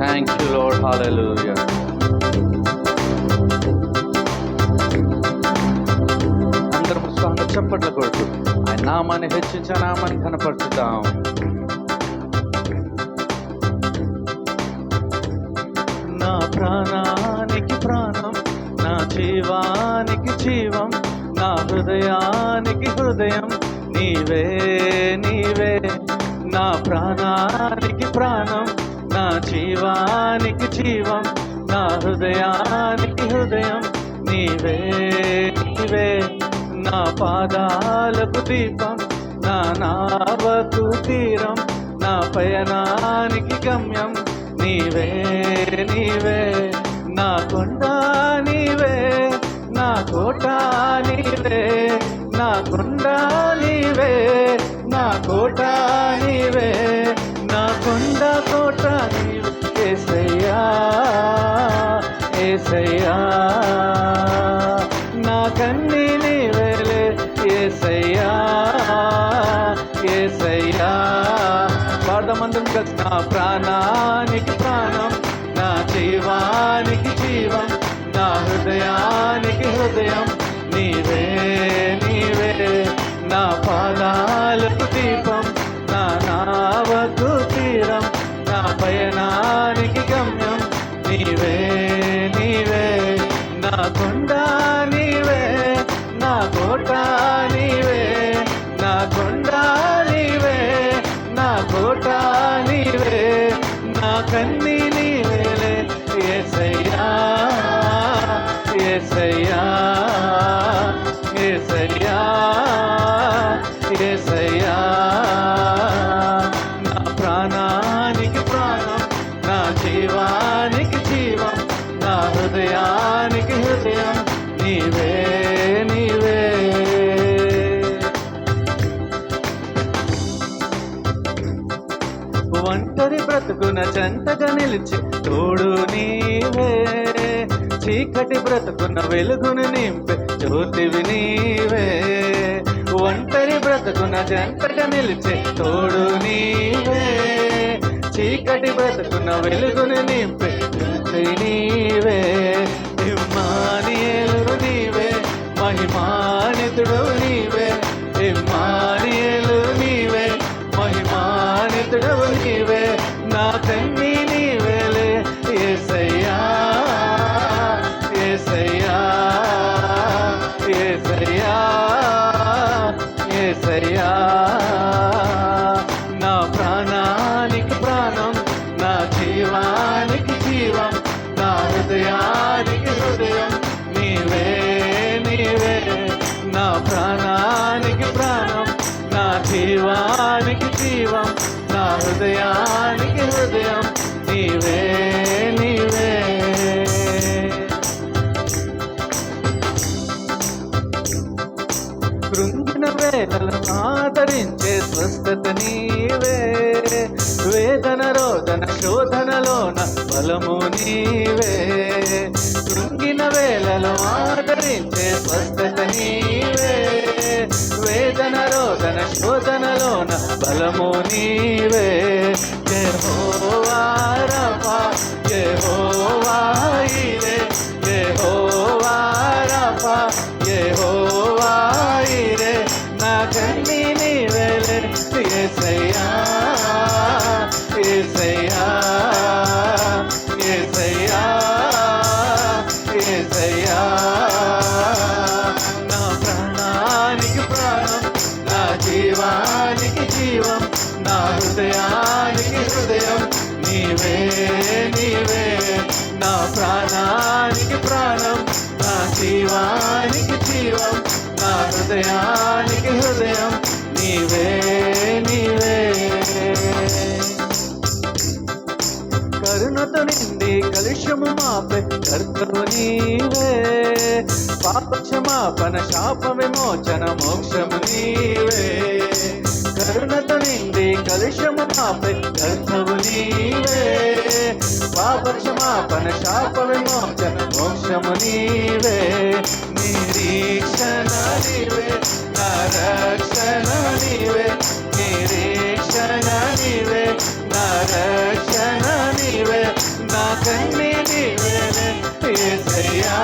Thank you, Lord. Hallelujah. అందరం ఉత్సాహంగా చప్పట్లు కొడుతూ ఆయన నామాన్ని హెచ్చించి నామాన్ని కనపరుచుదాం. నా ప్రాణానికి ప్రాణం, నా జీవానికి జీవం, నా హృదయానికి హృదయం నీవే నీవే. నా ప్రాణానికి ప్రాణం, నా జీవానికి జీవం, నా హృదయానికి హృదయం నీవే నీవే. నా పాదాలకు దీపం, నా నావకు తీరం, నా పయనానికి గమ్యం నీవే నీవే. నా కొండ నీవే, నా కోట నీవే, నా కొండ నీవే, నా కోట నీవే, నా కొండ కోట నీవే. యేసయ్యా యేసయ్యా, నా కన్నీ నీవేలే. యేసయ్యా యేసయ్యా. పాడమందరం కలిసి నా ప్రాణానికి ప్రాణం, నా జీవానికి జీవం, నా హృదయానికి హృదయం నీవే నీవే. నా పాదాలకు దీపం, నా నావకు తీరం, నా పయనానికి గమ్యం నీవే నీవే. నా కొండ నీవే, నా కోట నీవే, నా కొండ నీవే, నా కోట నీవే, నా కన్నీ నీవేలే. యేసయ్యా యేసయ్యా యేసయ్యా యేసయ్యా. నా ప్రాణానికి ప్రాణం, నా జీవానికి జీవం, నా హృదయానికి హృదయం నీవే నీవే. ఒంటరి బ్రతుకున చెంతగా నిలిచి తోడు నీవే, చీకటి బ్రతుకున్న వెలుగును నింపే జ్యోతివి నీవే. ఒంటరి బ్రతుకున చెంతగా నిలిచి తోడు నీవే, చీకటి బ్రతుకున్న వెలుగును నింపే జ్యోతి నీవే. ఇమ్మానుయేలు నీవే, మహిమానితుడు నీవే. ఇమ్మానుయేలు నీవే, మహిమానితుడు నీవే. నా కన్నీ నీవేలే. యేసయ్యా యేసయ్యా యేసయ్యా యేసయ్యా. నా ప్రాణానికి ప్రాణం, నా జీవానికి జీవం, నా హృదయానికి హృదయం నీవే నీవే. నా ప్రాణానికి ప్రాణం, నా జీవానికి జీవం, నా హృదయానికి హృదయం నీవే నీవే. కృంగిన వేళలను ఆదరించే స్వస్థత నీవే, వేదన రోదన శోధనలోన బలము నీవే. కృంగిన వేళలో ఆదరించే స్వస్థత నీవే, వేదన రోదన శోధనలోన బలము నీవే. యెహోవా రఫా, యెహోవా ఈరే, యెహోవా రఫా, యెహోవా ఈరే. నా కన్నీ నీవేలే. యేసయ్యా యేసయ్యా యేసయ్యా యేసయ్యా. నా ప్రాణానికి ప్రాణం, నా జీవానికి జీవం, నా హృదయానికి హృదయం నీవే నీవే. నా ప్రాణానికి ప్రాణం, నా జీవానికి జీవం, నా హృదయానికి హృదయం నీవే నీవే. కరుణతో నిండి కలుషము మాపై కర్తవు నీవే, పాప క్షమాపణ శాప విమోచన మోక్షము నీవే. కరుణతో నిండి కలుషము మాపై కర్తవు నీవే, పాప క్షమాపణ శాప విమోచన మోక్షము నీవే. నిరీక్షణ నీవే, నా రక్షణ నీవే, నిరీక్షణ నీవే, నా రక్షణ నీవే, నీవేలే యేసయ్యా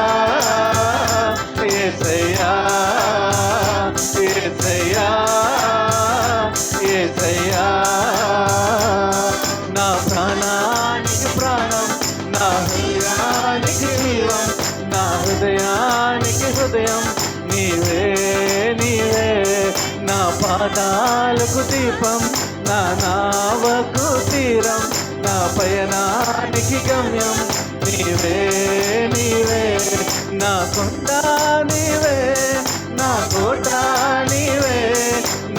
యేసయ్యా యేసయ్యా యేసయ్యా నా ప్రాణానికి ప్రాణం నా హృదయానికి జీవం నా హృదయానికి హృదయం నీవే నీవే నా పాదాలకు దీపం నా నావకు తీరం నా పయనానికి గమ్యం నీవే నీవే నా కొండ నీవే నా కోట నీవే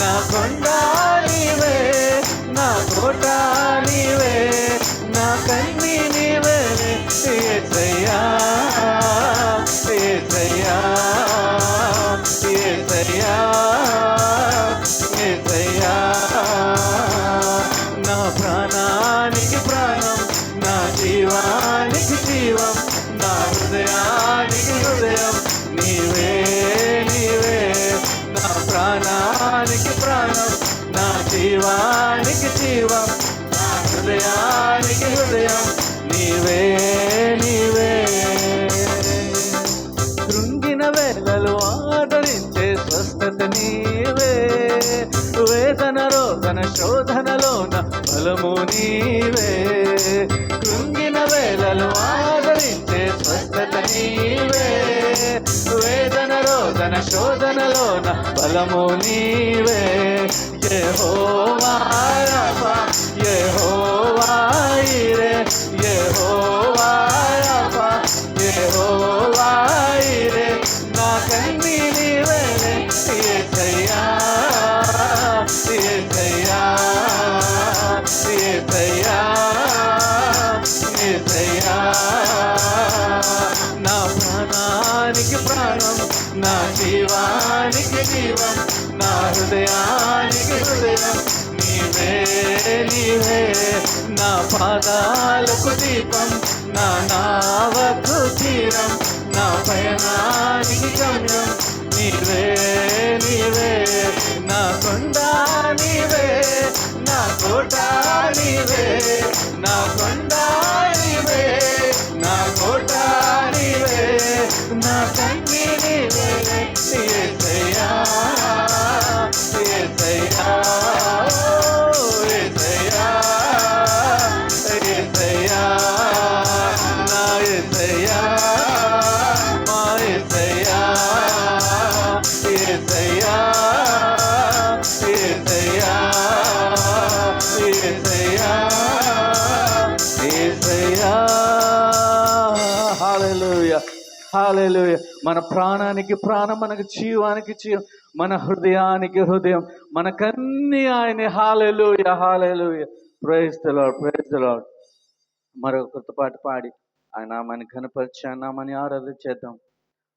నా కొండ నీవే నా కోట నీవే నా కన్నీ నీవే యేసయ్యా యేసయ్యా యేసయ్యా యేసయ్యా నా ప్రాణానికి ప్రాణం నా జీవానికి జీవం నా హృదయానికి హృదయం నీవే నీవే నా ప్రాణానికి ప్రాణం నా జీవానికి జీవం నా హృదయానికి హృదయం నీవే నీవే కృంగిన వేళలు ఆదరించే స్వస్థత నీవే వేదన రోదన శోధనలోన బలము నీవే కృంగిన వేళలు ఆదరించే స్వస్థత నీవే వేదన రోదన శోధనలోన బలము నీవే యెహోవా రాఫా యెహోవా ఈరే యెహోవా రాఫా యెహోవా ఈరే నా కన్నీ నీవేలే యేసయ్యా యేసయ్యా యేసయ్యా యేసయ్యా నా ప్రాణానికి ప్రాణం నా జీవానికి జీవం నా హృదయానికి హృదయం నీవే నీవే నా పాదాలకు దీపం నా నావకు తీరం నా పయనానికి గమ్యం నీవే నీవే నా కొండ నీవే నా కోట నీవే నా కొండ నీవే నా కోట నీవే నా కన్నీ నీవే యేసయ్యా యేసయ్యా యేసయ్యా యేసయ్యా నా యేసయ్యా మా యేసయ్యా యేసయ్యా యేసయ్యా యేసయ్యా యేసయ్యా హల్లెలూయా హల్లెలూయా మన ప్రాణానికి ప్రాణం మనకు జీవానికి జీవం మన హృదయానికి హృదయం మనకన్నీ ఆయనే హల్లెలూయా హల్లెలూయా ప్రైజ్ ది లార్డ్ మరొక కొత్త పాట పాడి ఆయన నామాన్ని ఘనపరిచి ఆయన నామాన్ని ఆరాధన చేద్దాం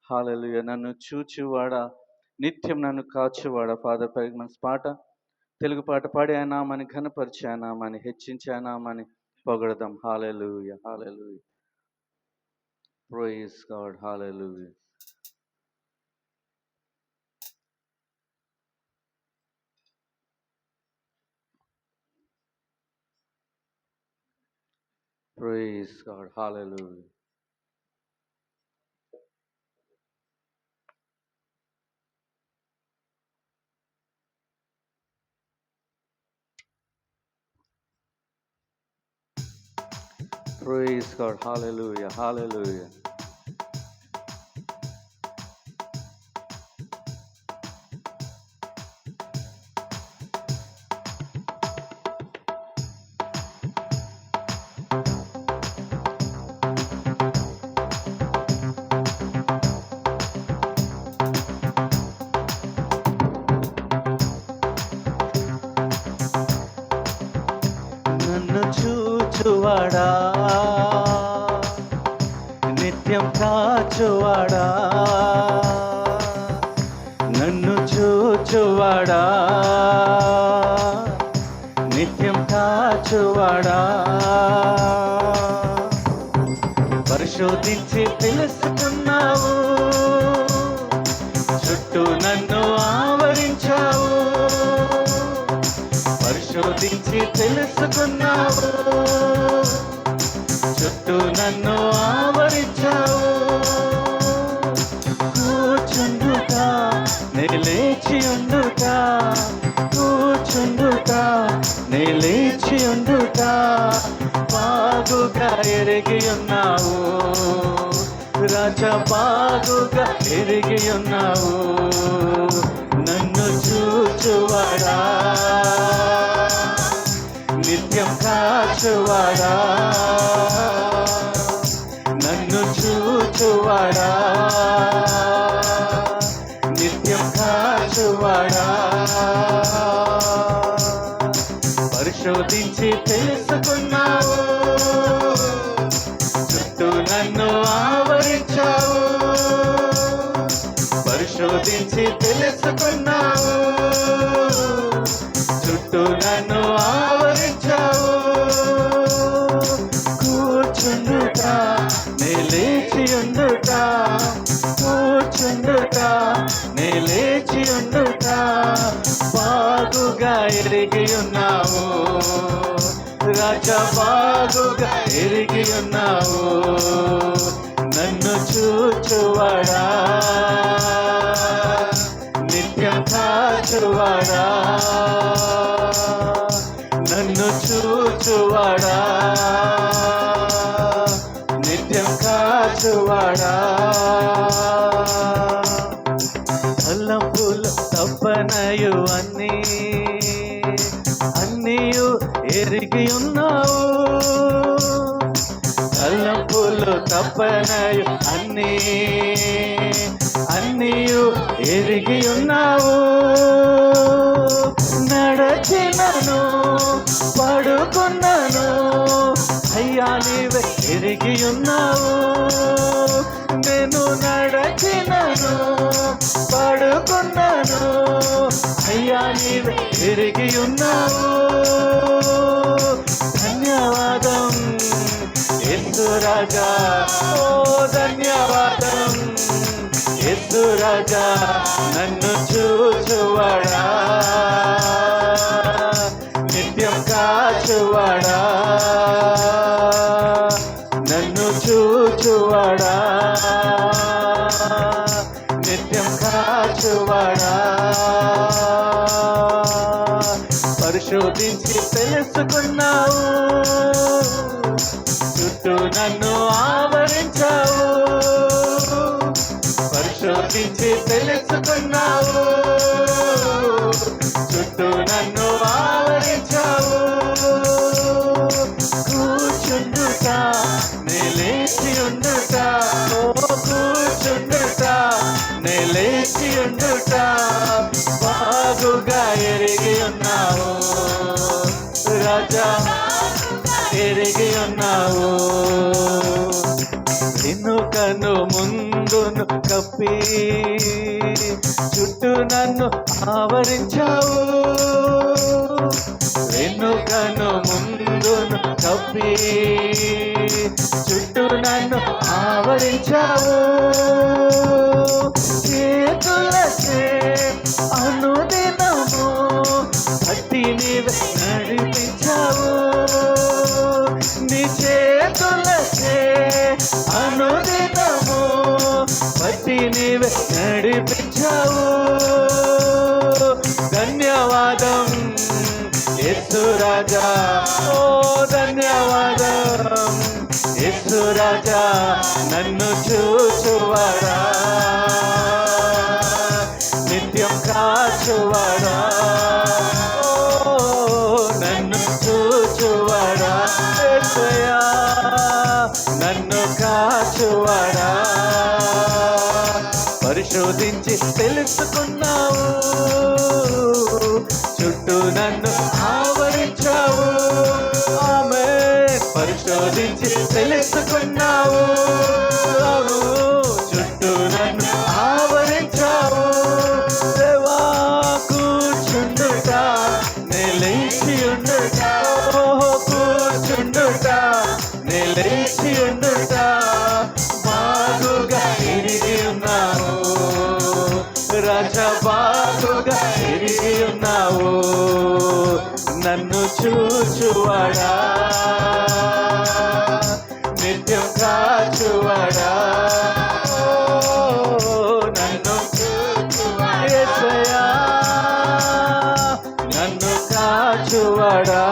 హల్లెలూయా నన్ను చూచువాడా నిత్యం నన్ను కాచువాడా ఫాదర్ పరిగమన్స్ పాట తెలుగు పాట పాడి ఆయన నామాన్ని ఘనపరిచి ఆయన నామాన్ని హెచ్చించి ఆయన నామాన్ని పొగడదాం hallelujah hallelujah praise God hallelujah praise God hallelujah Praise God. Hallelujah. Hallelujah. నన్ను చూచువాడా నిత్యం కాచువాడా నన్ను చూచువాడా నిత్యం కాచువాడా పరిశోధించి తెలుసుకున్నావు చుట్టూ నన్ను ఆవరించావు పరిశోధించి తెలుసుకున్నావు చుట్టూ నన్ను బాగుగా ఎరిగి ఉన్నావు, రాజా బాగుగా ఎరిగి ఉన్నావు. నన్ను చూచువాడా, నిత్యం కాచువాడా, నన్ను చూచువాడా, నిత్యం కాచువాడా. పరిశోధించి తెలుసుకున్నావు, చుట్టూ నన్ను ఆవరించావు. పరిశోధించి తెలుసుకున్నావు, చుట్టూ నన్ను ఆవరించావు. కూర్చుండుట నే లేచి ఉండుట, కూర్చుండుట నే లేచి ఉండుట. బాగుగా ఎరిగి ఉన్నావు, రాజా బాగుగా ఎరిగి ఉన్నావు. నన్ను చూచువాడా, నిత్యం కాచువాడా, నన్ను చూచువాడా, నిత్యం కాచువాడా. తలంపులు తప్పనయు అన్నీయు ఎరిగి ఉన్నావు, తలంపులు తప్పనయు అన్నీయు ఎరిగి ఉన్నావు. నడచినను పడుకున్నాను, అయ్యా నీవే ఎరిగి ఉన్నావు. నేను నడచినను పడుకున్నాను, అయ్యా నీవే ఎరిగి ఉన్నావు. ధన్యవాదం యేసు రాజా, ఓ ధన్యవాదం యేసు రాజా. నన్ను చూచువాడా, నిత్యం కాచువాడా, నన్ను చూచువాడా, నిత్యం కాచువాడా. పరిశోధించి తెలుసుకున్నావు, చుట్టూ నన్ను ఆవరించావు. పరిశోధించి తెలుసుకున్నావు, చుట్టూ నన్ను ఆవరించావు. కూర్చుండుట నే లేచి ఉండుట, ఓ కూర్చుండుట నే లేచి ఉండుట. బాగుగా ఎరిగి ఉన్నావు, రాజా ఎరిగి ఉన్నావు. వెనుకను ముందును కప్పి చుట్టూ నన్ను ఆవరించావు. వెనుకను ముందును కప్పి చుట్టూ నన్ను ఆవరించావు. చేతులచే అనుదినము పట్టి నీవే నడిపించావు. నీ చేతులచే అనుదినము పట్టి నీవే నడిపించావు. ధన్యవాదం యేసు రాజా, ఓ ధన్యవాదం యేసు రాజా. నన్ను చూచువాడా, నిత్యం కాచువాడా, ఓ నన్ను చూచువాడా. యేసయ్యా నన్ను కాచువాడా. పరిశోధించి తెలుసుకున్నావు, చుట్టూ నన్ను ఆవరించావు. ఆమేన్. పరిశోధించి తెలుసుకున్నావు, చుట్టూ నన్ను ఆవరించావు. దేవా కూర్చుండుట నే లేచి ఉండుట, ఓహో కూర్చుండుట నే లేచి ఉండుట. బాగుగా ఎరిగి ఉన్నావు, రాజా బాగుగా ఎరిగి ఉన్నావు. నన్ను చూచువాడా, నిత్యం కాచువాడా, నన్ను యేసయ్యా నన్ను కాచువాడా.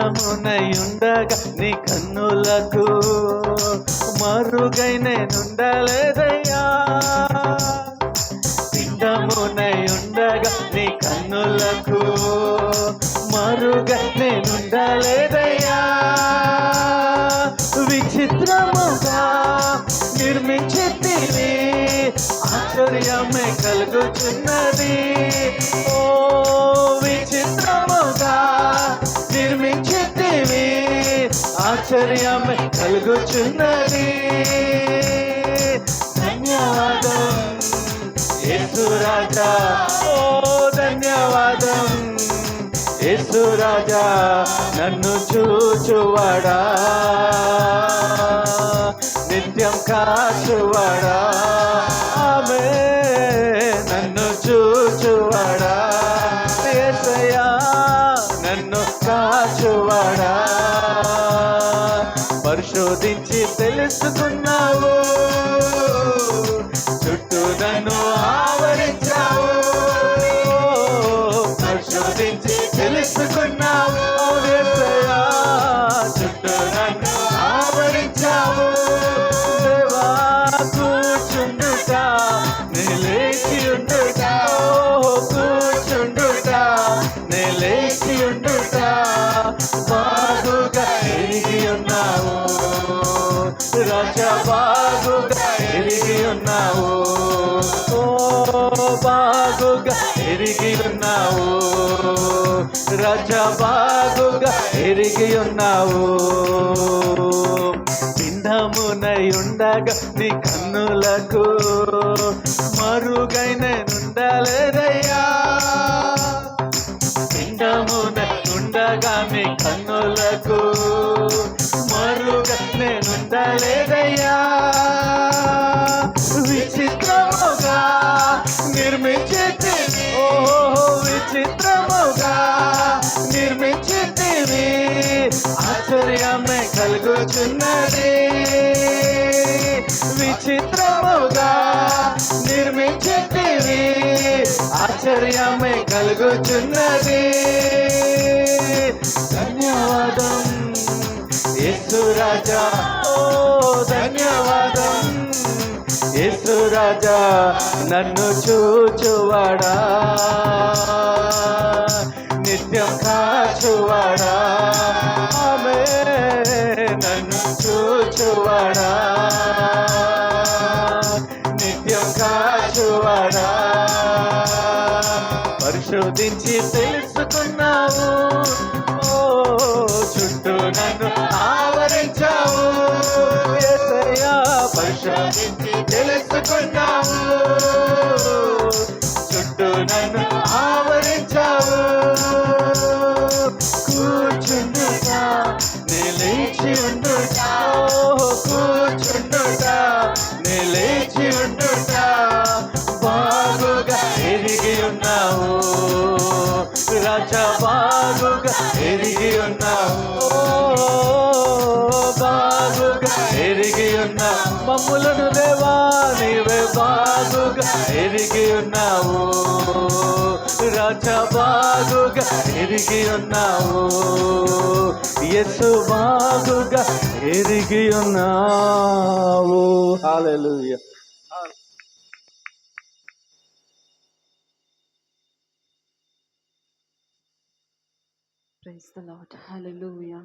పిండమునయుండగా నీ కన్నులకు మరుగై నేనుండలేదయ్యా. పిండమునయుండగా నీ కన్నులకు మరుగై నేనుండలేదయ్యా. విచిత్రముగా నిర్మించితివి, ఆశ్చర్యమే కలుగుచున్నది. ఓ విచిత్రముగా నిర్మించితివి, ఆశ్చర్యమే కలుగుచున్నది. ధన్యవాదం యేసు రాజా, ఓ ధన్యవాదం యేసు రాజా, నన్ను చూచువాడా, నిత్యం కాచువాడా. ఆమె నన్ను చూచువాడా, యేసయ్యా నన్ను కాచువాడా. పరిశోధించి తెలుసుకున్నావు, చుట్టూ నన్ను ఆవరించావు. పరిశోధించి తెలుసుకున్నావు యేసయ్యా, చుట్టూ నన్ను ఆవరించావు. దేవా కూర్చుండుట, నిలేచి ఉండుట, కూర్చుండుట, నిలేచి ఉండుట, బాగుగా ఎరిగి ఉన్నావు రాజా, బాగుగా ఎరిగి ఉన్నావు. ఓ బాగుగా ఎరిగి ఉన్నావు రాజా, బాగుగా ఎరిగి ఉన్నావు. పిండమునయుండగా నీ కన్నులకు మరుగై నేనుండలేదయ్యా. పిండమునయుండగా నీ కన్నులకు మరుగై నేనుండలేదయ్యా. విచిత్రముగా నిర్మించితివి, ఓ విచిత్రముగా నిర్మించితివి, ఆశ్చర్యమే కలుగుచున్నది. విచిత్రముగా నిర్మించితివి, ఆశ్చర్యమే కలుగుచున్నది. ధన్యవాదం యేసు రాజా, ఓ ధన్యవాదం యేసు రాజా, నన్ను చూచువాడా, నిత్యం కాచువాడా. ఆమె నన్ను చూచువాడా, నిత్యం కాచువాడా. పరిశోధించి తెలుసుకున్నావు, ఓ చుట్టూ నన్ను ఆవరించావు. యేసయ్యా పరిశోధించి తెలుసుకున్నావు, చుట్టూ నన్ను ఆవరించావు. కూర్చుండుట, నిలిచి ఉండుట, కూర్చుండుట, నిలిచి ఉండుట, బాగుగా ఎరిగి ఉన్నావు రాజా, బాగుగా ఎరిగి ఉన్నావు. బాగుగా ఎరిగి ఉన్నావు మమ్ములను దేవా, నీవే బాగుగా ఎరిగి ఉన్నావు రాజా, బాగుగా ఎరిగి ఉన్నావు. యేసు బాగుగా ఎరిగి ఉన్నావు. Hallelujah. Praise the Lord. Hallelujah.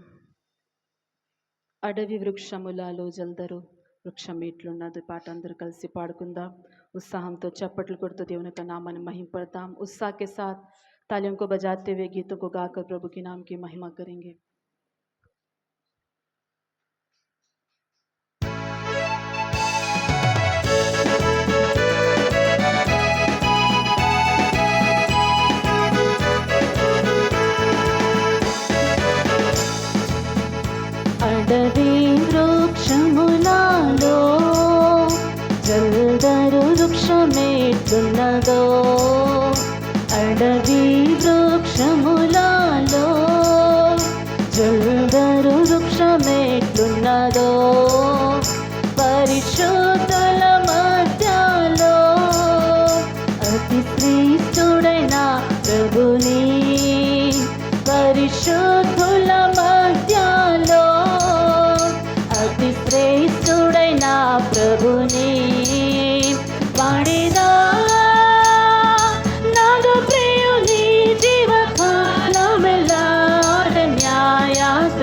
అడవి వృక్షములలో జల్దరు వృక్షం ఎట్లున్నది పాట అందరూ కలిసి పాడుకుందాం. उत्साहంతో చప్పట్లు కొడుతూ దేవుని యొక్క నామాన్ని महिमపడతాం. उत्साह के साथ तालियों को बजाते हुए गीतों को गाकर प्रभु के नाम की महिमा करेंगे. అడవి వృక్షములలో జల్దరు వృక్షమేట్లున్నదో, అడవి వృక్షములలో జల్దరు వృక్షమేట్లున్నదో, పరిశుద్ధుల మధ్యలో అతి శ్రేష్ఠుడైన ప్రభుని, పరిశుద్ధుల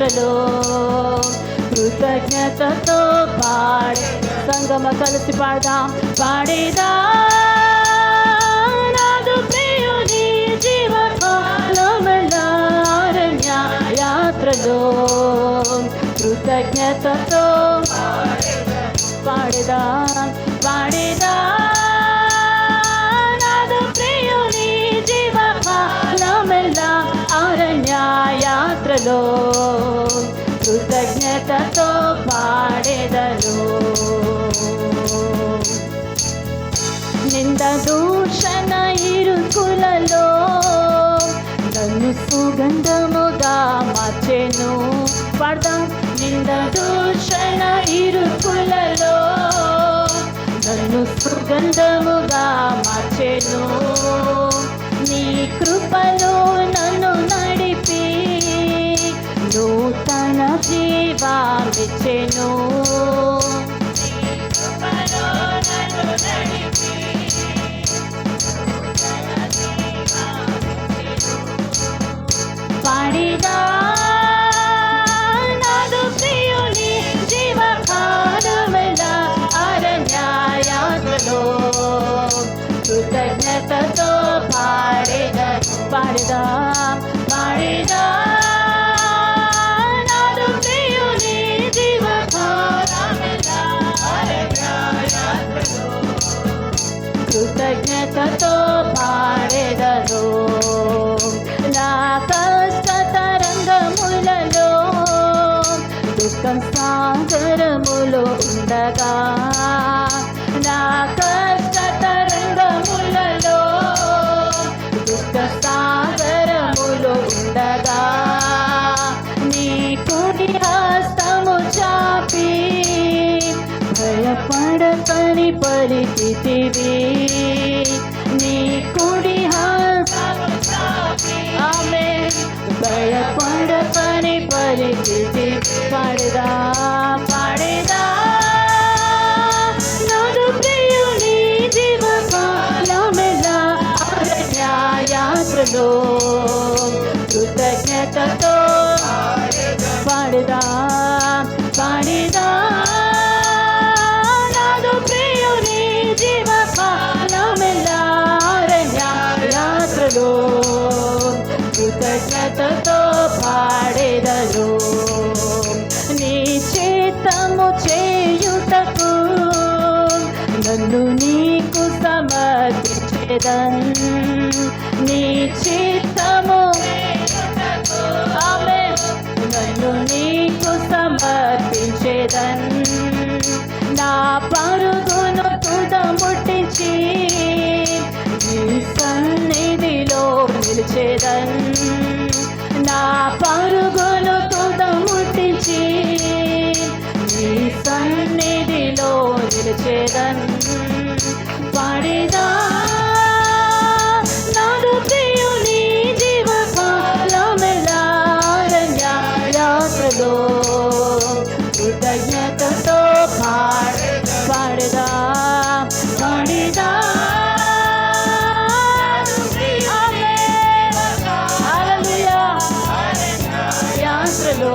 యాత్రలో కృతజ్ఞతతో పాడే సంగమ కలిసి పాడదాం. పాడేదా నాదు ప్రియుని జీవకాలముల అరణ్య యాత్రలో కృతజ్ఞతతో పాడేదా పాడేదా నాదు ప్రియుని జీవకాలముల అరణ్య యాత్రలో కృతజ్ఞతతో పాడేదను. నింద దూషణ ఇరుకులలో నన్ను సుగంధముగా మార్చెను. పాడదాం. నింద దూషణ ఇరుకులలో నన్ను సుగంధముగా మార్చెను. నీ కృపలో నన్ను నడిపి నూతన జీవామిచ్చెను. పాడిదా నాదు ప్రియుని జీవకాలముల అరణ్య యాత్రలో కృతజ్ఞతతో పాడేదా పాడేదా పాడేదా నాదు ప్రియుని జీవకాలముల అరణ్య యాత్రలో కృతజ్ఞతతో పాడేదను. నా కష్ట తరంగములలో దుఃఖం సాగరములో ఉండగా నా కష్ట తరంగములలో దుఃఖ సాగరములో ఉండగా నీ కుడి హస్తము చాపి భయపడకని పరిస్థితివి. నీ కుడి హస్తము చాపి ఆమేన్ భయపడకని పరిస్థితి. పాడేదా పాడేదా నాదు ప్రియుని జీవకాలముల అరణ్య యాత్రలో కృతజ్ఞతతో పాడేదా పాడేదా నాదు ప్రియుని జీవకాలముల అరణ్య యాత్రలో కృతజ్ఞతతో పాడేదను. నీ చిత్తము చేయుటకు నన్ను నీకు సమర్పించేదన్. నీ చిత్తము ఆమేన్ నన్ను నీకు సమర్పించేదన్. నా పరుగును తుదముట్టించి నీ సన్నిధిలో నిలిచేదన్. నా పరుగును తుదముట్టించి నీ సన్నిధిలో నిలిచేదన్. పాడేదా నాదు ప్రియుని జీవకాలముల అరణ్య యాత్రలో కృతజ్ఞతతో పాడేదా పాడేదా యాత్రలో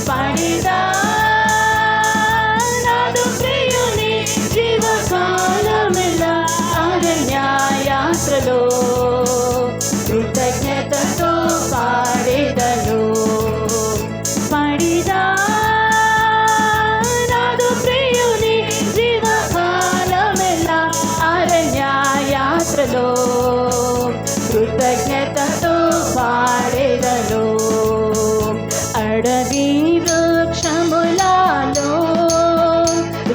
పాడేదా నాదు ప్రియుని జీవకాలముల అరణ్య యాత్రలో కృతజ్ఞతతో పాడేదను. పాడేదా నాదు ప్రియుని జీవకాలముల అరణ్య యాత్రలో కృతజ్ఞతతో పాడేదను. అడవి వృక్షములలో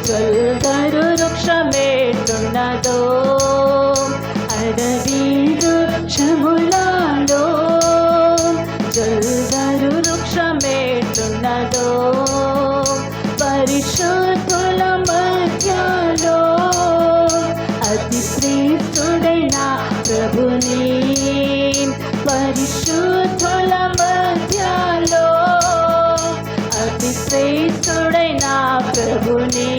జల్దరు వృక్షమేటున్నదో. అడవి వృక్షములలో జల్దరు వృక్షమేటున్నదో. పరిశుద్ధుల మధ్యలో అతి శ్రేష్ఠుడైన ప్రభుని. పరిశుద్ధుల మధ్యలో అతి శ్రేష్ఠుడైన ప్రభుని.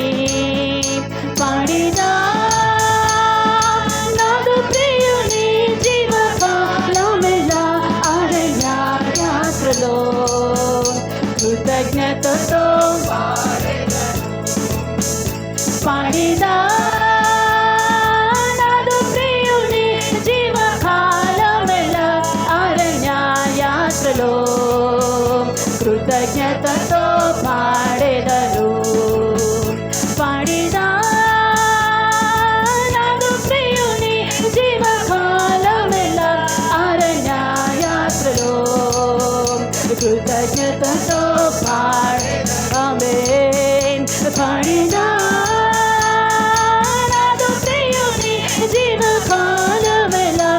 పాడేదా నాదు ప్రియుని జీవ కృతజ్ఞతతో ఆమేన్ పాడినా నాదు ప్రియుని జీవకాలమెలా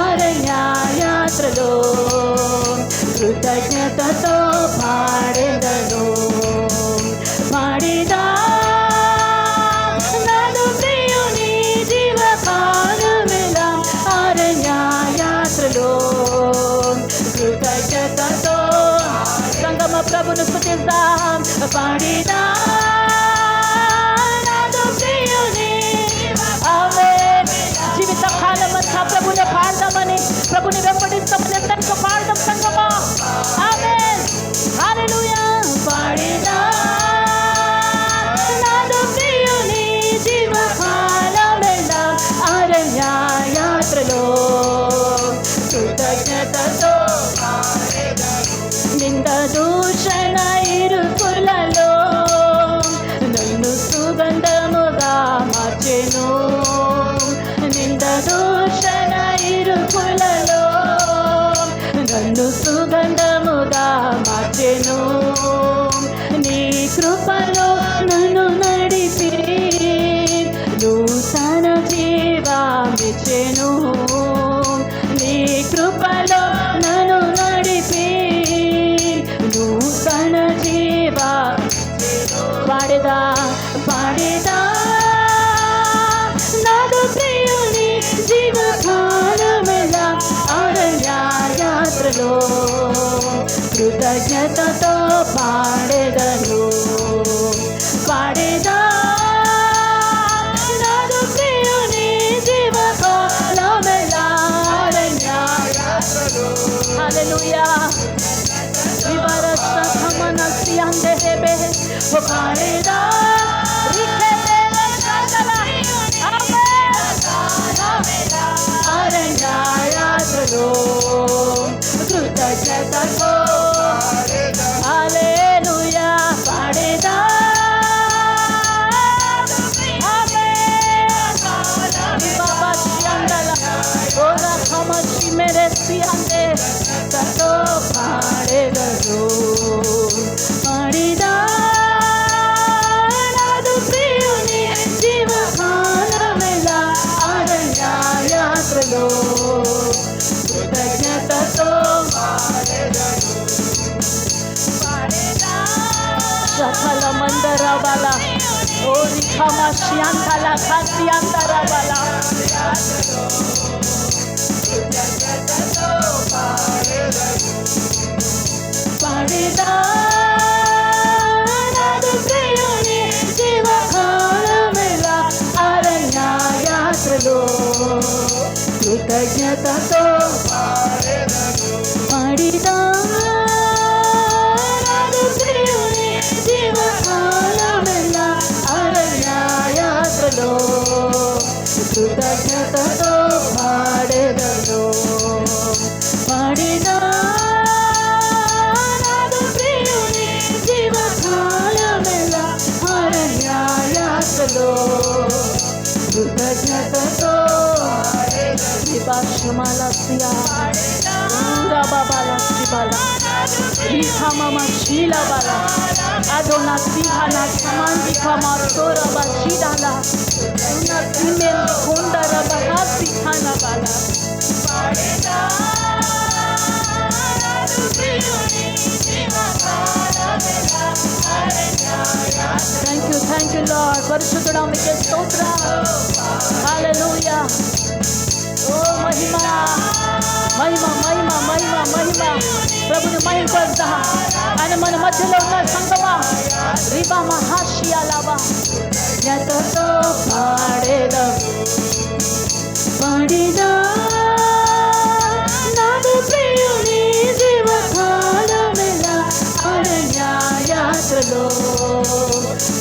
అరణ్య యాత్రలో కృతజ్ఞతతో పాడెదను పాడినా నాదు ప్రియుని జీవకాలమెలా అరణ్య యాత్రలో కృతజ్ఞతతో సంగమ ప్రభును స్తుతిద్దాం పాడినా నాదు ప్రియుని ఆమేన్ జీవిత కాలమంతా ప్రభుని పాడదామని ప్రభుని వెంబడిస్తామని ఎంతో పాడదాం సంగమా ఆమేన్ హల్లెలూయా పాడినా నాదు ప్రియుని జీవకాలమెలా అరణ్య యాత్రలో కృతజ్ఞతతో నింద దూషణ ఇరుకులలో నన్ను సుగంధముగా మార్చెను నింద దూషణ ఇరుకులలో నన్ను సుగంధముగా మార్చెను నీ కృపలో నన్ను నడిపి నూతన జీవమిచ్చెను నీ కృపలో నన్ను నడిపి నూతన జీవ పాడేదా పాడేదా నాదు ప్రియుని జీవకాలమెలా అరణ్య యాత్రలో కృతజ్ఞతతో పాడేదను పాడేదా నాదు ప్రియుని జీవకాలమెలా అరణ్య యాత్రలో హల్లెలూయా వివరస్త సమనస్తి అందేబే పాడేదా అరణ్య యాత్రలో కృతజ్ఞతతో హల్లెలూయా పాడేదా బాబా శ్యాందల ఓరా ఖమచి మేరే సియాందే తతో పాడేదరు పాడిదా నాదు ప్రియుని జీవకాలమెలా అరణ్య యాత్రలో కృతజ్ఞతతో పాడేదా సకల మందరబల ఓరి ఖమశ్యాంతల ఖస్యాంతరబల పాడేదా నాదు ప్రియుని జీవకాలమెలా అరణ్య యాత్రలో కృతజ్ఞతతో పాడిదా నాదు ప్రియుని జీవకాలమెలా అరణ్య యాత్రలో కృతజ్ఞతతో పాడెదను పాడిదా నాదు ప్రియుని జీవకాలమెలా అరణ్య యాత్రలో కృతజ్ఞతతో శివాశమలస్యా బాబాలస్యబల రిఖమమ శీలబల అదోనా సిహనా సమాంతి కమాతోర బషిదాల ఉన్నా తిమెల్ కొండర బహాసి ఖానా బాల పాడేదా నాదు ప్రియుని జీవకాలమెలా అరణ్య యాత్రలో థ్యాంక్ యూ లార్డ్ పరిశుద్ధుడా మీకే స్తోత్రం హల్లెలూయా ఓ మహిమ మహిమ మహిమ మహిమ మహిమ ప్రభుని మహిమపడతా ఆయన మన మధ్యలో ఉన్న సంగమా రిబా మహాశియాలాబా జ్ఞాతతో పాడేదా పాడేదా నాదు ప్రియుని జీవకాలమెలా అరణ్య యాత్రలో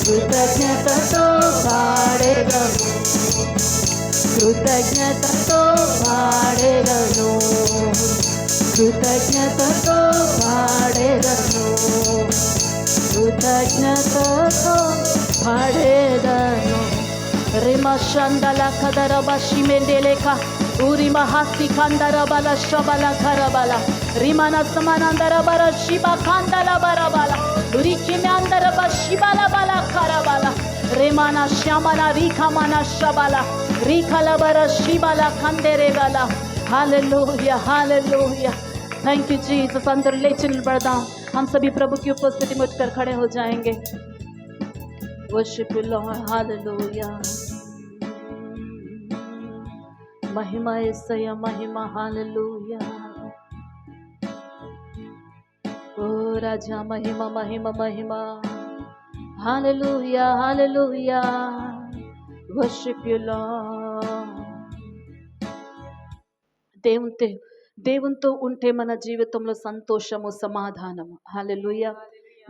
కృతజ్ఞతతో పాడేదను కృతజ్ఞతతో పాడేదను కృతజ్ఞతతో పాడేదను కృతజ్ఞతతో పాడేదను రిమషందల కదరబ షిమెండెలేక ఊరి మహాసి కందరబల శబల కరబల రిమానా సమానందర బర శిబ కాందల బరబల రికిమ్యాందర బ శిబల బల కరబల రేమానా శ్యామల రీఖమన శబల రీఖల బర శిబల కందెరే బల. Hallelujah hallelujah. Thank you Jesus. अंदर ले चल पड़ता. हम सभी प्रभु की उपस्थिति में उठकर खड़े हो जाएंगे. Worship you Lord. हालेलुया. महिमा యేసయ్య महिमा. हालेलुया. ओ राजा महिमा महिमा महिमा. Hallelujah hallelujah. Worship you Lord. దేవునితో ఉంటే మన జీవితంలో సంతోషము సమాధానము. హల్లెలూయా.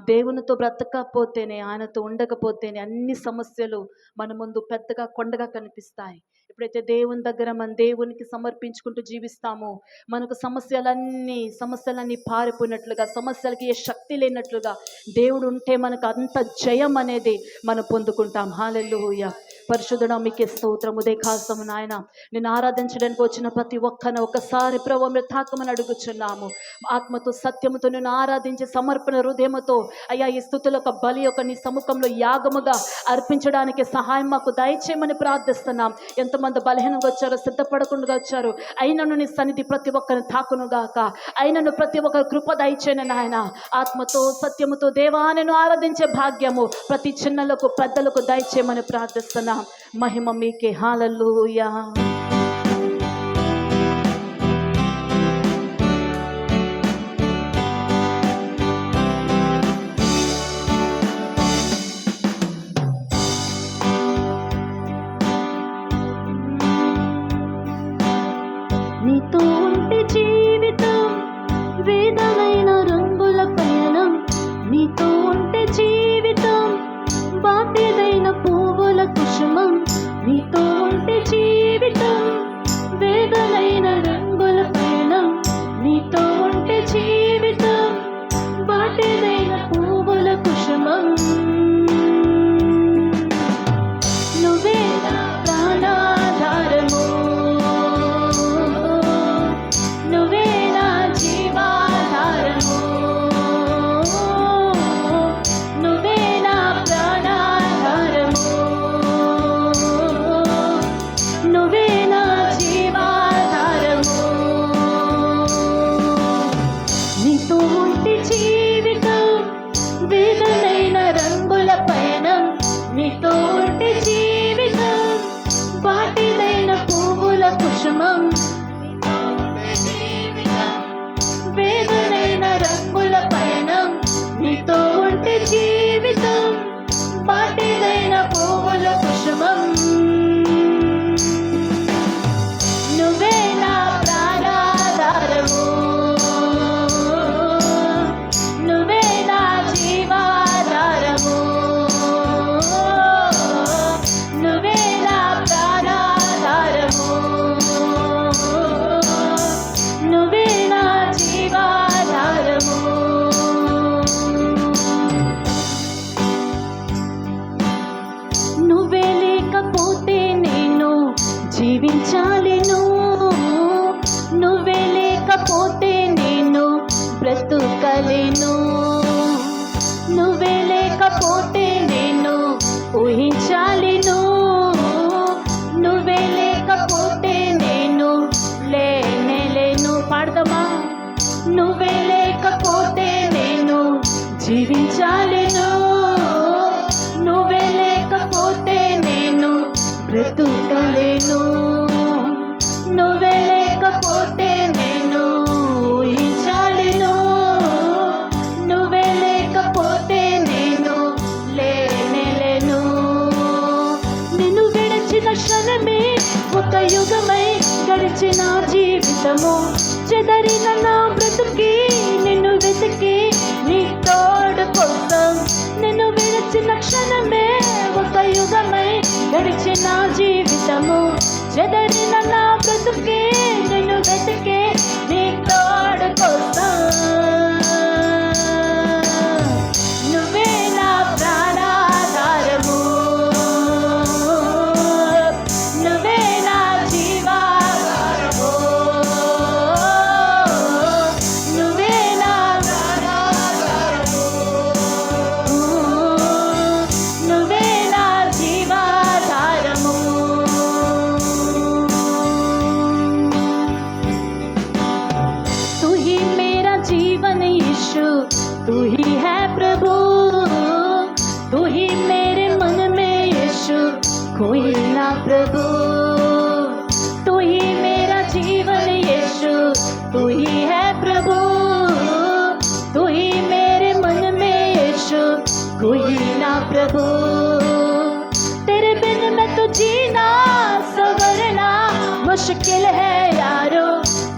దేవునితో బ్రతకపోతేనే, ఆయనతో ఉండకపోతేనే అన్ని సమస్యలు మన ముందు పెద్దగా కొండగా కనిపిస్తాయి. ఎప్పుడైతే దేవుని దగ్గర మన దేవునికి సమర్పించుకుంటూ జీవిస్తామో మనకు సమస్యలన్నీ పారిపోయినట్లుగా, సమస్యలకి ఏ శక్తి లేనట్లుగా దేవుడు ఉంటే మనకు అంత జయం అనేది మనం పొందుకుంటాం. హల్లెలూయా. పరిశుద్ధుడా మీకే స్తోత్రము. దేఖాసము నాయన, నేను ఆరాధించడానికి వచ్చిన ప్రతి ఒక్కరిని ఒకసారి ప్రభు మీరు తాకమని అడుగుచున్నాము. ఆత్మతో సత్యముతో నేను ఆరాధించే సమర్పణ హృదయముతో అయ్యా ఈ స్తుతుల ఒక బలి ఒక నీ సముఖంలో యాగముగా అర్పించడానికి సహాయం మాకు దయచేయమని ప్రార్థిస్తున్నాం. ఎంతమంది బలహీనంగా వచ్చారో, సిద్ధపడకుండా వచ్చారు, అయినను నీ సన్నిధి ప్రతి ఒక్కరిని తాకునుగాక. అయినను ప్రతి ఒక్కరి కృప దయచేయను నాయన. ఆత్మతో సత్యముతో దేవా నేను ఆరాధించే భాగ్యము ప్రతి చిన్నలకు పెద్దలకు దయచేయమని ప్రార్థిస్తున్నాం. महिमा మీకే. హల్లెలూయా. నీతో ఉంటే జీవితం వేదమైన రంగుల పయనం. నీతో ఉంటే జీవితం బాటిదైన పువ్వుల కుసుమం. నీతో ఉంటే జీవితం వేదనైన రంగుల పయనం. నీతో ఉంటే జీవితం బాటిదైన పువ్వుల కుసుమం. నువ్వే నా ప్రాణాధారము, నువ్వే నా జీవాధారము, నువ్వే నా ప్రాణాధారము, నువ్వే నా జీవాధారము. నీతో ఉంటే జీవితం వేదనైన రంగుల పయనం. నీతో ఉంటే జీవితం వాటిదైన పువ్వుల కుసుమం. వేదనైన రంగుల పయనం. నీతో ఉంటే జీవితం వాటిదైన పువ్వుల కుసుమం. నువ్వే నా ప్రాణాధారము, నువ్వే నా జీవాధారము, నువ్వే నా ప్రాణాధారము, నువ్వే నా జీవాధారము. నువ్వే లేకపోతే నేను జీవించాలేను. నువ్వే లేకపోతే నేను బ్రతుకలేను. నువ్వే లేకపోతే నేను ఊహించాలేను. నువ్వే లేకపోతే నేను లేనేలేను. పాడదమా. నువ్వే లేకపోతే నేను జీవించాలేను. నువ్వే లేకపోతే నేను బ్రతుకలేను. నువ్వే లేకపోతే నేను ఊహించాలేను. నువ్వే లేకపోతే నేను లేనేలేను. నిన్ను విడిచిన క్షణమే ఒక యుగమై గడిచిన జీవితము. చెదరిన నా బ్రతుకి నిన్ను వెతికి నీ తోడు కోసం. నిన్ను విడిచిన క్షణమే ఒక యుగమై గడిచిన జీవితము. చెదరిన నా బ్రతుకి నిన్ను వెతికి నీ తోడు కోసం. నువ్వే నా ప్రాణాధారము, నువ్వే నా జీవాధారము, प्रभु, तू ही मेरा जीवन यीशु, तू ही है प्रभु, तू ही मेरे मन में यीशु, कोई ना प्रभु। तेरे बिन मैं तो जीना संवरना मुश्किल है यारो,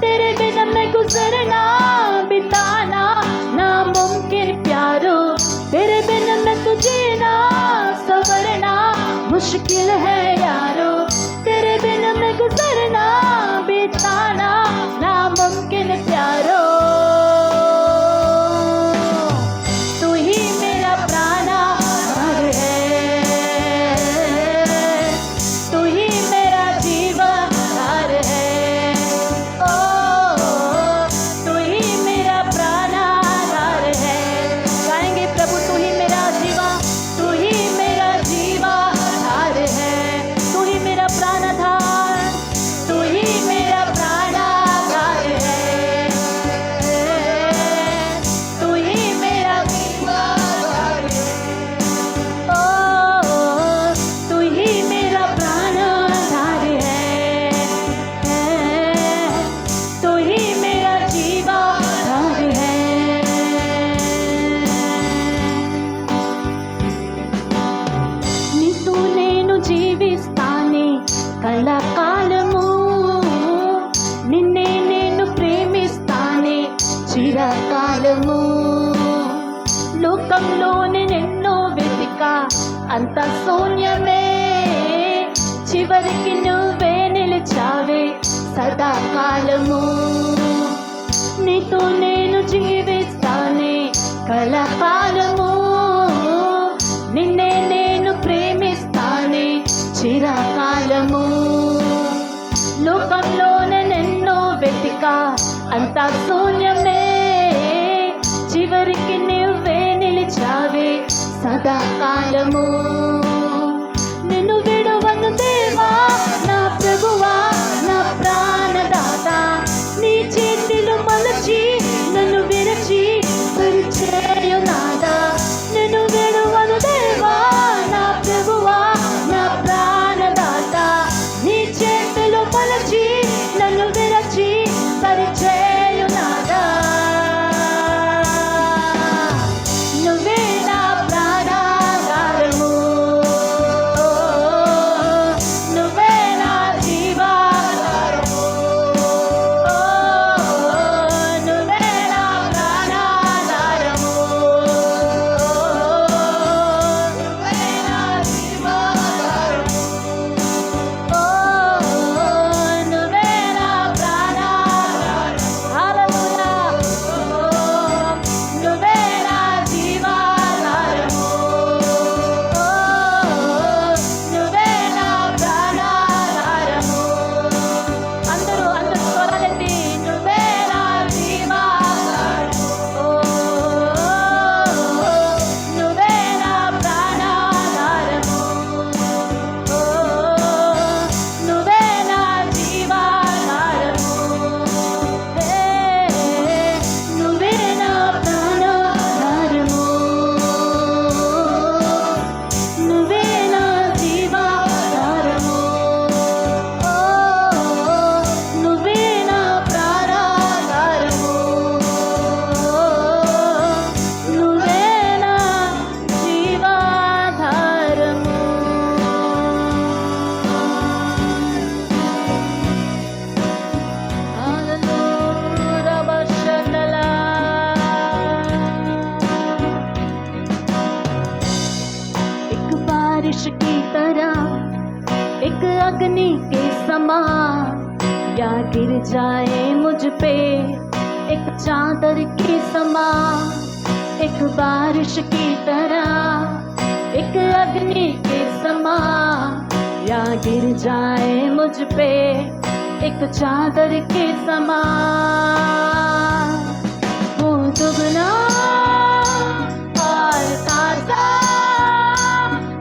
तेरे बिन मैं गुजरना बिताना नामुमकिन प्यारो, तेरे बिन मैं तो जीना संवरना मुश्किल है यारो, तेरे बिन मैं गुजरना बिताना नामुमकिन प्यारो। तू ही मेरा प्राणहार है, तू ही मेरा जीवनहार है, ओ तू ही मेरा प्राणहार है। गाएंगे प्रभु तू ही मेरा जीवा, तू ही मेरा जीवनहार है, तू ही मेरा प्राणधार, तू ही मेरा प्राणधार है, तू ही मेरा जीवनहार है, ओ तू ही मेरा प्राणधार है, तू ही मेरा जीवनहार है। నీతో నేను జీవిస్తానే కలకాలము, నిన్నే నేను ప్రేమిస్తానే చిరకాలము, లోకంలోనే నిన్నో వెతికా అంత శూన్యమే, చివరికి నువ్వే నిలిచావే సదాకాలము, నీతో నేను జీవిస్తానే కలకాలము, నిన్నే నేను ప్రేమిస్తానే చిరకాలము, లోకంలోనే నిన్నో వెతికా అంతా శూన్యమే, చివరికి నువ్వే నిలిచావే సదాకాలము, నిన్ను విడువను దేవా నా ప్రభువా నా ప్రాణదాత, నీ చేతిలో మలచి నన్ను విరచి పరిచయు నాదా, నిన్ను విడువను దేవా నా ప్రభువా నా ప్రాణదాత, నీ చేతిలో మలచి నన్ను విరచి పరిచయు నాదా, నువ్వే నా ప్రాణాధారము, నువ్వే నా జీవాధారము, నువ్వే నా ప్రాణాధారము, నువ్వే నా జీవాధారము, నువ్వే నా ప్రాణాధారము, హల్లెలూయా, నువ్వే నా జీవాధారము, నువ్వే నా ప్రాణాధారము, అందరూ స్వరాలెత్తి నువ్వే నా జీవాధారము, నువ్వే నా ప్రాణాధారము, నువ్వే నా జీవాధారము, నువ్వే నా ప్రాణాధారము, నువ్వే నా జీవాధారము, నువ్వే నా ప్రాణాధారము, నువ్వే నా జీవాధారము. హల్లెలూయా బషకలా. एक बारिश की तरह, एक अग्नि के समान, या गिर जाए मुझ पे एक चादर के समान, एक बारिश की तरह, एक अग्नि के समान, या गिर जाए मुझ पे एक चादर के समान, वो दुगना और ताजा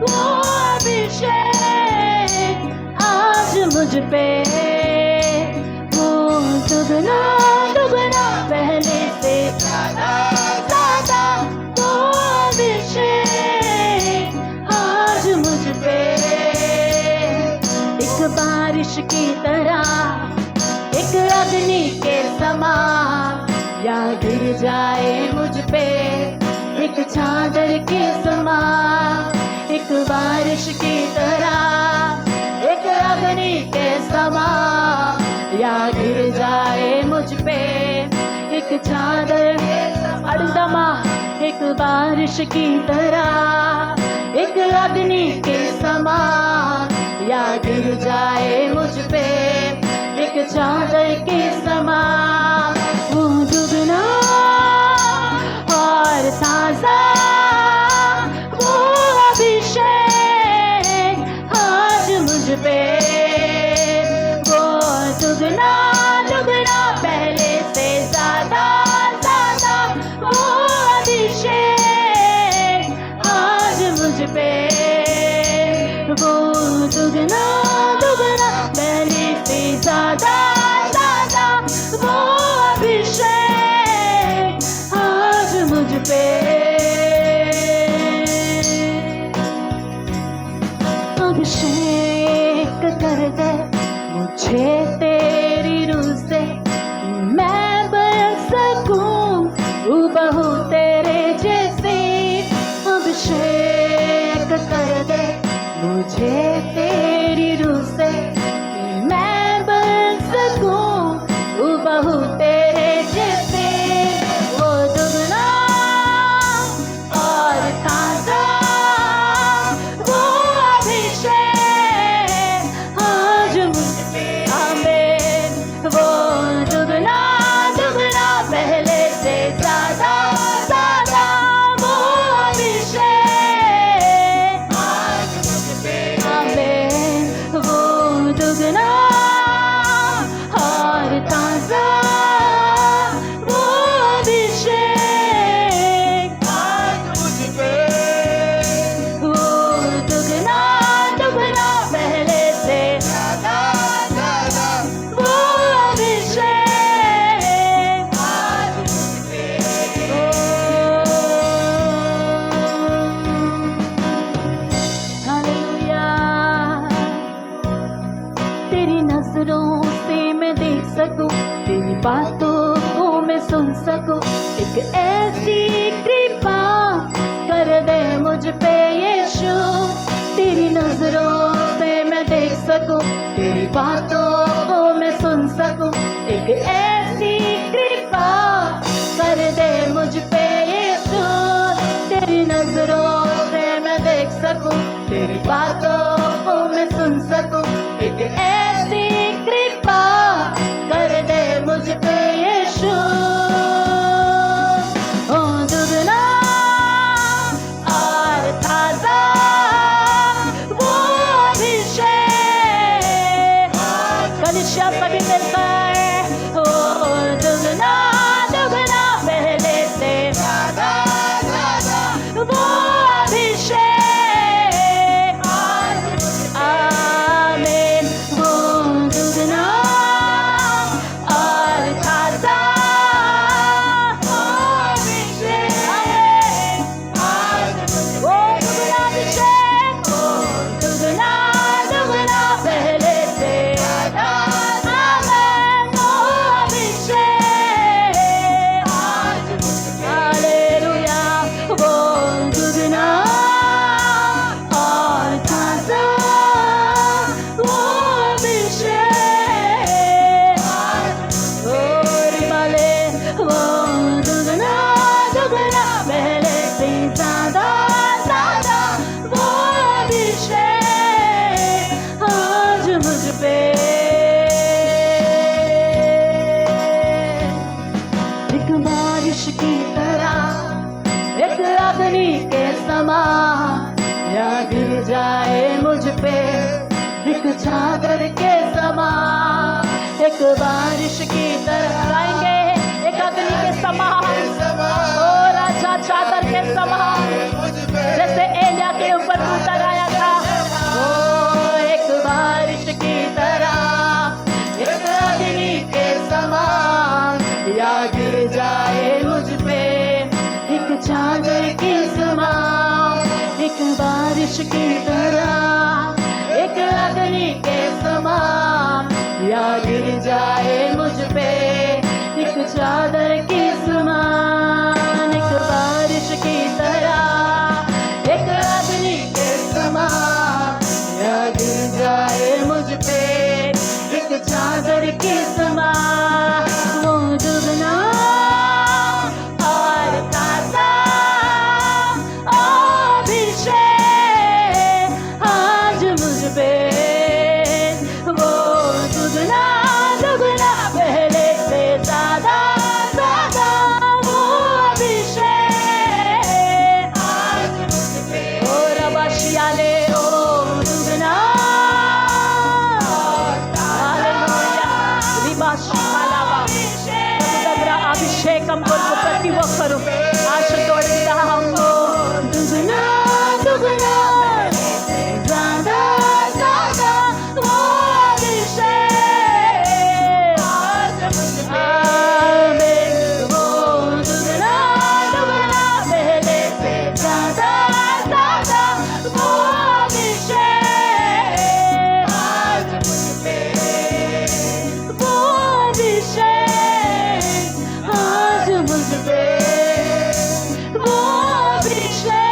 वो अभिषेक आज मुझ पे, वो दुगना दुगना पहले से ज्यादा ज्यादा वो अभिषेक आज मुझ पे, अग्नि के समान या गिर जाए मुझ पे एक चादर के समान, एक बारिश की तरह, एक अग्नि के समान या गिर जाए मुझ पे एक चादर अड़दमा, एक बारिश की तरह, एक अग्नि के समान या गिर जाए मुझ पे एक चादर के समान। वो दुगना और ताजा वो अभिषेक आज मुझ पे, वो दुगना दुगना पहले से ज्यादा ज्यादा वो अभिषेक आज मुझ पे, वो दुगना दुगना पहले से ज्यादा ज्यादा वो अभिषेक आज मुझ पे। अभिषेक कर दे मुझे तेरी रूह से, मैं बन सकूं हूबहू तेरे जैसे। अभिषेक कर दे मुझे तेरी रूह से, मैं बन सकूं हूबहू तेरे जैसे। वो दुगना और ताजा वो अभिषेक आज मुझ पे, आमीन। वो दुगना दुगना पहले से ज्यादा ज्यादा वो अभिषेक आज मुझ पे, आमीन। वो दुगना और ताजा वो अभिषेक आज मुझ पे, वो दुगना दुगना पहले से ज्यादा ज्यादा वो अभिषेक आज मुझ पे। हालेलुया। तेरी नजरों से मैं देख सकूं, तेरी बातों को मैं सुन सकूं, एक ऐसी कृपा कर दे मुझ पे यीशु। तेरी नजरों से मैं देख सकूं, तेरी बातों को मैं सुन सकूं, एक ऐसी कृपा कर दे मुझ पे यीशु। तेरी नजरों से मैं देख सकूं, तेरी बातों को मैं सुन सकूं, एक ऐसी कृपा कर दे मुझ पे यीशु। ओ दुगना और ताजा वो अभिषेक कलिसिया सभी मिलकर ओ दुगना दुगना पहले से ज्यादा ज्यादा वो अभिषेक आमीन। वो दुगना और ताजा वो अभिषेक वो दुगना अभिषेक, वो दुगना दुगना पहले से ज्यादा आमीन। वो अभिषेक हालेलुया। वो दुगना और ताजा वो अभिषेक ओरी वाले, वो दुगना दुगना पहले से ज्यादा ज्यादा वो अभिषेक आज मुझ पे। एक बारिश की तरह, एक अग्नि के समान या गिर जाए मुझ पे एक चादर के समान, एक बारिश की तरह गाएंगे, एक अग्नि के समान ओ राजा चादर के समान, जैसे एलिया के ऊपर उतर आया था। ओ एक बारिश की तरह, एक अग्नि के समान या गिर जाए मुझ पे एक चादर के समान, एक बारिश की तरह, एक अग्नि के समान या गिर जाए मुझ पे ప్రభు దగ్గర అభిషేకం కొరకు ప్రతి ఒక్కరు ఆశతో అడుగుదాము. दुगना दुगना ज्यादा ज्यादा वो अभिषेक आमीन। वो दुगना दुगना मेरे पे ज्यादा ज्यादा वो अभिषेक आज मुझ पे वो अभिषेक आज मुझ पे वो अभिषेक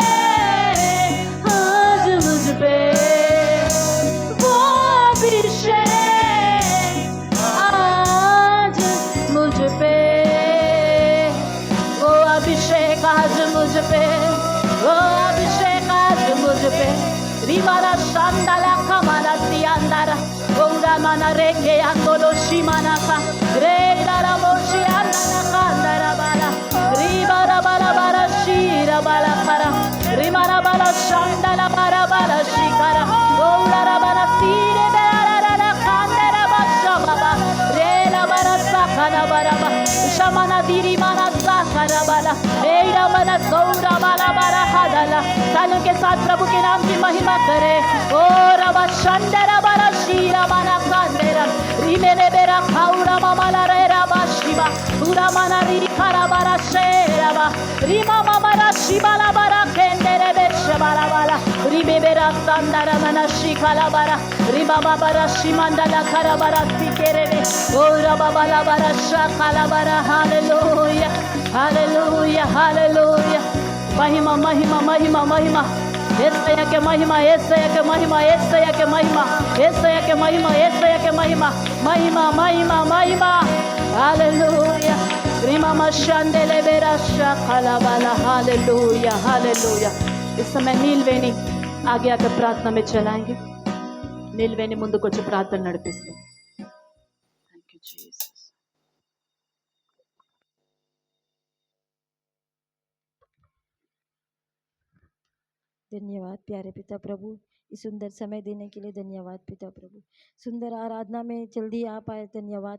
आज मुझ पे वो अभिषेक आज मुझ पे वो अभिषेक आज मुझ पे वो अभिषेक आज मुझ पे रिमारा शांडाला कमाला सियांदारा ओरा माना रेके अंदोलो शिमाना का रे दारा मोशी अंदरा कांदारा बाला रिबारा बाला बारा शीरा बाला करा रिमारा बाला शांडाला बारा बाला शिकारा ओरा बाला सीरे बेरा कांदारा बाशा बाबा रे ला बारा साखना बारा बा शमना दिरी माना साखना बाला एरा बाला गौरा बाला बारा हादाला तालों के साथ प्रभु के नाम की महिमा करे ओ रबा शंडरा बारा शीरा माना कांदेरा रीमे ने बेरा खाउरा मामाला रे रबा शिवा पूरा माना री खारा बारा शेरा रीमा मामारा शिबाला बारा केंदेरे बेशबाला बाला रीबे बेरा संदरा मना शिखाला बारा रीबा बारा शिमंडला खारा बारा सिकेरे बे ओ रबा बाला बारा शाखाला बारा हालेलुया हालेलुया हालेलुया महिमा महिमा महिमा महिमा యేసయ్య के महिमा యేసయ్య के महिमा యేసయ్య के महिमा యేసయ్య के महिमा యేసయ్య के महिमा महिमा महिमा महिमा हालेलुया रीमा मशांडेले बेरा शाखाला बाला हालेलुया हालेलुया। इस समय नीलवेणी आगे आकर प्रार्थना में चलाएंगे। नीलवेणी ముందుకు వచ్చి ప్రార్థన నడిపిస్తాం। Thank you Jesus. धन्यवाद प्यारे पिता प्रभु, इस सुंदर समय देने के लिए धन्यवाद पिता प्रभु। सुंदर आराधना में जल्दी आ पाए, धन्यवाद